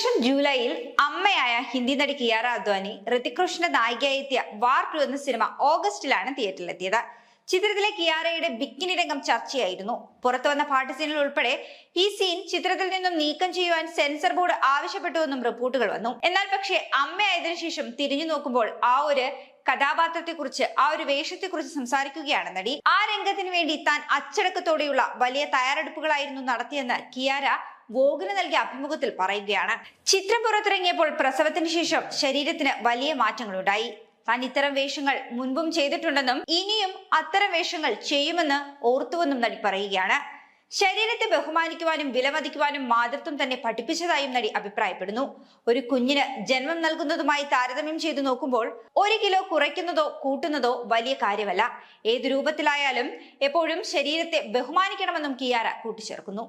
വർഷം ജൂലൈയിൽ അമ്മയായ ഹിന്ദി നടി കിയാര അദ്വാനി ഋതിക് റോഷന്റെ നായികയായി എത്തിയ വാർ 2 എന്ന സിനിമ ഓഗസ്റ്റിലാണ് തിയേറ്ററിലെത്തിയത്. ചിത്രത്തിലെ കിയാരയുടെ ബിക്കിനി രംഗം ചർച്ചയായിരുന്നു. പുറത്തു വന്ന പാട്ട് സീനിൽ ഉൾപ്പെടെ ഈ സീൻ ചിത്രത്തിൽ നിന്നും നീക്കം ചെയ്യുവാൻ സെൻസർ ബോർഡ് ആവശ്യപ്പെട്ടുവെന്നും റിപ്പോർട്ടുകൾ വന്നു. എന്നാൽ പക്ഷേ അമ്മയായതിനു ശേഷം തിരിഞ്ഞു നോക്കുമ്പോൾ ആ ഒരു കഥാപാത്രത്തെക്കുറിച്ച്, ആ ഒരു വേഷത്തെക്കുറിച്ച് സംസാരിക്കുകയാണ് നടി. ആ രംഗത്തിന് വേണ്ടി താൻ അച്ചടക്കത്തോടെയുള്ള വലിയ തയ്യാറെടുപ്പുകളായിരുന്നു നടത്തിയെന്ന് കിയാര വോഗിന് നൽകിയ അഭിമുഖത്തിൽ പറയുകയാണ്. ചിത്രം പുറത്തിറങ്ങിയപ്പോൾ പ്രസവത്തിന് ശേഷം ശരീരത്തിന് വലിയ മാറ്റങ്ങളുണ്ടായി. താൻ ഇത്തരം വേഷങ്ങൾ മുൻപും ചെയ്തിട്ടുണ്ടെന്നും ഇനിയും അത്തരം വേഷങ്ങൾ ചെയ്യുമെന്ന് ഓർത്തുവെന്നും നടി പറയുകയാണ്. ശരീരത്തെ ബഹുമാനിക്കുവാനും വിലമതിക്കുവാനും മാതൃത്വം തന്നെ പഠിപ്പിച്ചതായും നടി അഭിപ്രായപ്പെടുന്നു. ഒരു കുഞ്ഞിന് ജന്മം നൽകുന്നതുമായി താരതമ്യം ചെയ്തു നോക്കുമ്പോൾ 1 കിലോ കുറയ്ക്കുന്നതോ കൂട്ടുന്നതോ വലിയ കാര്യമല്ല. ഏതു രൂപത്തിലായാലും എപ്പോഴും ശരീരത്തെ ബഹുമാനിക്കണമെന്നും കിയാര കൂട്ടിച്ചേർക്കുന്നു.